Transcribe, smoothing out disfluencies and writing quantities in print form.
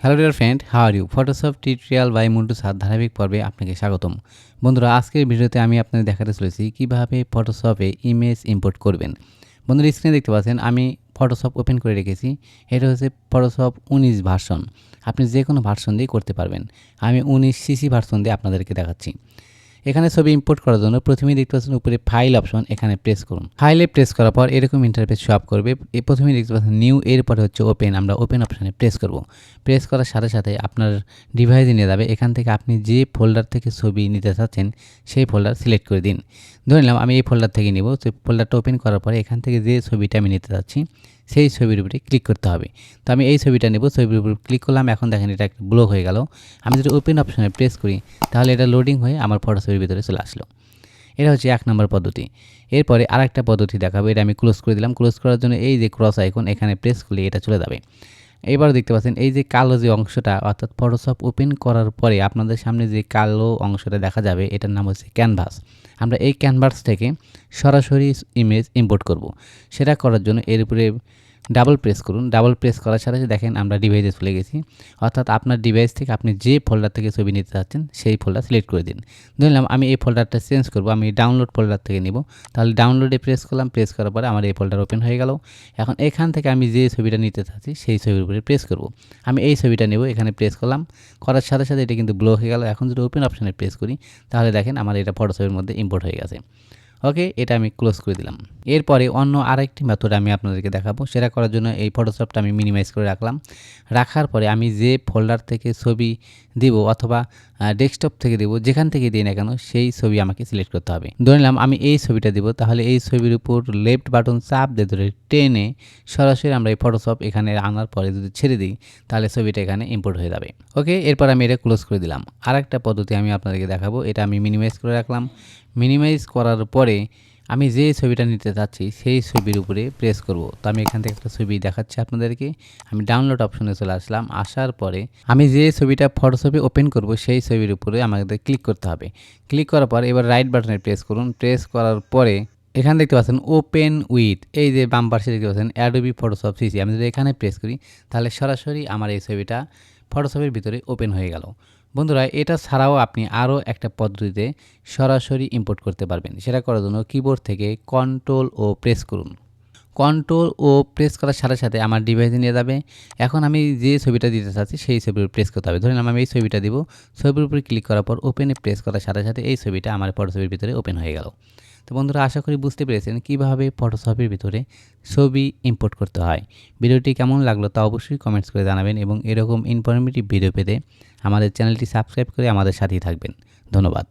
Hello dear friend, how are you? Photoshop tutorial by Muntu sir ধারাবাহিক পর্বে আপনাকে স্বাগতম। বন্ধুরা, আজকের ভিডিওতে আমি আপনাদের দেখাতে চলেছি কিভাবে ফটোশপে ইমেজ ইম্পোর্ট করবেন। বন্ধুরা, স্ক্রিনে দেখতে পাচ্ছেন আমি ফটোশপ ওপেন করে রেখেছি। এটা হচ্ছে ফটোশপ 19 ভার্সন। আপনি যে কোনো ভার্সন দিয়ে করতে পারবেন। আমি 19 সিসি ভার্সন দিয়ে আপনাদেরকে দেখাচ্ছি। এখানে ছবি ইম্পোর্ট করার জন্য প্রথমেই দেখতে পাচ্ছেন উপরে ফাইল অপশন, এখানে প্রেস করুন। ফাইলে প্রেস করার পর এরকম ইন্টারফেস শো আপ করবে। প্রথমেই দেখতে পাচ্ছেন নিউ, এরপরে হচ্ছে ওপেন। আমরা ওপেন অপশানে প্রেস করব। প্রেস করার সাথে সাথে আপনার ডিভাইসে নিয়ে যাবে। এখান থেকে আপনি যে ফোল্ডার থেকে ছবি নিতে চাচ্ছেন সেই ফোল্ডার সিলেক্ট করে দিন। ধরে নিলাম আমি এই ফোল্ডার থেকে নিব। সেই ফোল্ডারটা ওপেন করার পরে এখান থেকে যে ছবিটা আমি নিতে চাচ্ছি সেই ছবির উপরে ক্লিক করতে হবে। তো আমি এই ছবিটা নেব, ছবির উপর ক্লিক করলাম। এখন দেখেন এটা একটা ব্লক হয়ে গেল। আমি যদি ওপেন অপশানে প্রেস করি তাহলে এটা লোডিং হয়ে আমার ফটোশপের ভিতরে চলে আসলো। এটা হচ্ছে 1 নম্বর পদ্ধতি। এরপরে আরেকটা পদ্ধতি দেখাবো। এটা আমি ক্লোজ করে দিলাম। ক্লোজ করার জন্য এই যে ক্রস আইকন, এখানে প্রেস করলে এটা চলে যাবে। এবার দেখতে পাচ্ছেন এই যে কালো যে অংশটা, অর্থাৎ ফটোশপ ওপেন করার পরে আপনাদের সামনে যে কালো অংশটা দেখা যাবে এটার নাম হচ্ছে ক্যানভাস। আমরা এই ক্যানভাস থেকে সরাসরি ইমেজ ইম্পোর্ট করব। সেটা করার জন্য এর উপরে ডাবল প্রেস করুন। ডাবল প্রেস করার সাথে সাথে দেখেন আমরা ডিভাইসে চলে গেছি। অর্থাৎ আপনার ডিভাইস থেকে আপনি যে ফোল্ডার থেকে ছবি নিতে চাচ্ছেন সেই ফোল্ডার সিলেক্ট করে দিন। ধরলাম আমি এই ফোল্ডারটা চেঞ্জ করব, আমি ডাউনলোড ফোল্ডার থেকে নিব। তাহলে ডাউনলোডে প্রেস করলাম। প্রেস করার পরে আমার এই ফোল্ডার ওপেন হয়ে গেল। এখন এখান থেকে আমি যে ছবিটা নিতে চাচ্ছি সেই ছবির উপরে প্রেস করব। আমি এই ছবিটা নেব, এখানে প্রেস করলাম। করার সাথে সাথে এটা কিন্তু ব্লক হয়ে গেল। এখন যদি ওপেন অপশানে প্রেস করি তাহলে দেখেন আমার এটা ফটোশপের মধ্যে ইম্পোর্ট হয়ে গেছে। ওকে, এটা আমি ক্লোজ করে দিলাম। এরপরে অন্য আরেকটি মেথড আমি আপনাদেরকে দেখাবো। সেটা করার জন্য এই ফটোশপটা আমি মিনিমাইজ করে রাখলাম। রাখার পরে আমি যে ফোল্ডার থেকে ছবি দিব অথবা ডেস্কটপ থেকে দেব, যেখান থেকে দিই না কেন সেই ছবি আমাকে সিলেক্ট করতে হবে। ধরে নিলাম আমি এই ছবিটা দিব, তাহলে এই ছবির উপর লেফট বাটন চাপ দিয়ে ধরে টেনে সরাসরি আমরা এই ফটোশপ এখানে আনার পরে যদি ছেড়ে দিই তাহলে ছবিটা এখানে ইম্পোর্ট হয়ে যাবে। ওকে, এরপর আমি এটা ক্লোজ করে দিলাম। আরেকটা পদ্ধতি আমি আপনাদেরকে দেখাবো। এটা আমি মিনিমাইজ করে রাখলাম। মিনিমাইজ করার পরে আমি যে ছবিটা নিতে চাচ্ছি সেই ছবির উপরে প্রেস করব। তো আমি এখান থেকে একটা ছবি দেখাচ্ছি আপনাদেরকে। আমি ডাউনলোড অপশনে চলে আসলাম। আসার পরে আমি যে ছবিটা ফটোশপে ওপেন করব সেই ছবির উপরে আমাদের ক্লিক করতে হবে। ক্লিক করার পর এবার রাইট বাটনে প্রেস করুন। প্রেস করার পরে এখানে দেখতে পাচ্ছেন ওপেন উইথ, এই যে বাম পাশে দেখতে পাচ্ছেন অ্যাডোবি ফটোশপ সিসি। আমি যদি এখানে প্রেস করি তাহলে সরাসরি আমার এই ছবিটা ফটোশপের ভিতরে ওপেন হয়ে গেল। বন্ধুরা, এটা ছাড়াও আপনি আরও একটা পদ্ধতিতে সরাসরি ইম্পোর্ট করতে পারবেন। সেটা করার জন্য কিবোর্ড থেকে কন্ট্রোল ও প্রেস করুন। কন্ট্রোল ও প্রেস করার সাথে সাথে আমার ডিভাইসে নিয়ে যাবে। এখন আমি যে ছবিটা দিতে চাচ্ছি সেই ছবির উপর প্রেস করতে হবে। ধরুন আমি এই ছবিটা দিব। ছবির উপরে ক্লিক করার পর ওপেনে প্রেস করার সাথে সাথে এই ছবিটা আমার ফটোশপের ভিতরে ওপেন হয়ে গেল। তো বন্ধুরা, আশা করি বুঝতে পেরেছেন কীভাবে ফটোশপের ভিতরে ছবি ইম্পোর্ট করতে হয়। ভিডিওটি কেমন লাগলো তা অবশ্যই কমেন্টস করে জানাবেন এবং এরকম ইনফরমেটিভ ভিডিও পেতে আমাদের চ্যানেলটি সাবস্ক্রাইব করে আমাদের সাথেই থাকবেন। ধন্যবাদ।